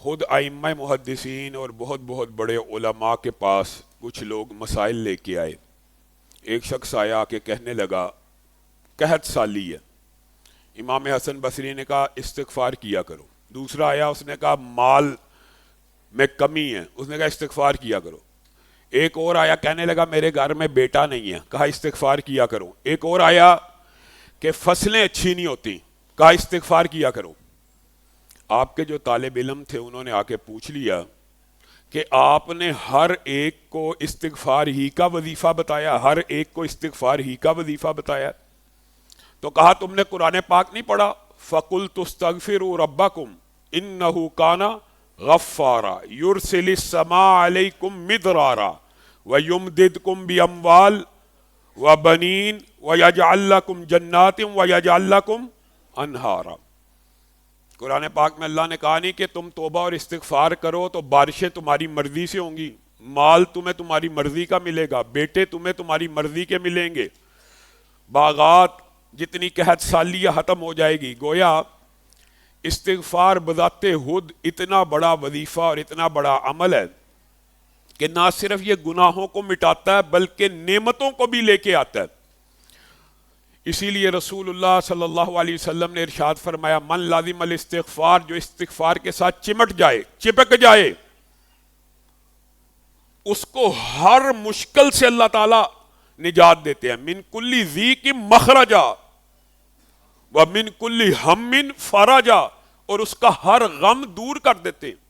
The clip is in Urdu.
خود ائمہ محدثین اور بہت بہت بڑے علماء کے پاس کچھ لوگ مسائل لے کے آئے. ایک شخص آیا کہ کہنے لگا قحط سالی ہے. امام حسن بصری نے کہا استغفار کیا کرو. دوسرا آیا, اس نے کہا مال میں کمی ہے, اس نے کہا استغفار کیا کرو. ایک اور آیا کہنے لگا میرے گھر میں بیٹا نہیں ہے, کہا استغفار کیا کرو. ایک اور آیا کہ فصلیں اچھی نہیں ہوتی, کہا استغفار کیا کرو. آپ کے جو طالب علم تھے انہوں نے آ کے پوچھ لیا کہ آپ نے ہر ایک کو استغفار ہی کا وظیفہ بتایا, ہر ایک کو استغفار ہی کا وظیفہ بتایا. تو کہا تم نے قرآن پاک نہیں پڑھا؟ فَقُلْتُ اسْتَغْفِرُوا رَبَّكُمْ إِنَّهُ كَانَ غَفَّارًا يُرْسِلِ السَّمَاءَ عَلَيْكُمْ مِدْرَارًا وَيُمْدِدْكُمْ بِأَمْوَالٍ وَبَنِينَ وَيَجْعَلْ لَكُمْ جَنَّاتٍ وَيَجْعَلْ لَكُمْ أَنْهَارًا. قرآن پاک میں اللہ نے کہا نہیں کہ تم توبہ اور استغفار کرو تو بارشیں تمہاری مرضی سے ہوں گی, مال تمہیں تمہاری مرضی کا ملے گا, بیٹے تمہیں تمہاری مرضی کے ملیں گے, باغات جتنی قحط سالیہ ختم ہو جائے گی. گویا استغفار بذات خود اتنا بڑا وظیفہ اور اتنا عمل عمل ہے کہ نہ صرف یہ گناہوں کو مٹاتا ہے بلکہ نعمتوں کو بھی لے کے آتا ہے. اسی لیے رسول اللہ صلی اللہ علیہ وسلم نے ارشاد فرمایا من لازم الاستغفار, جو استغفار کے ساتھ چمٹ جائے, چپک جائے, اس کو ہر مشکل سے اللہ تعالی نجات دیتے ہیں. من کلی ضیق مخرجا ومن کلی ہم فرجا, اور اس کا ہر غم دور کر دیتے ہیں.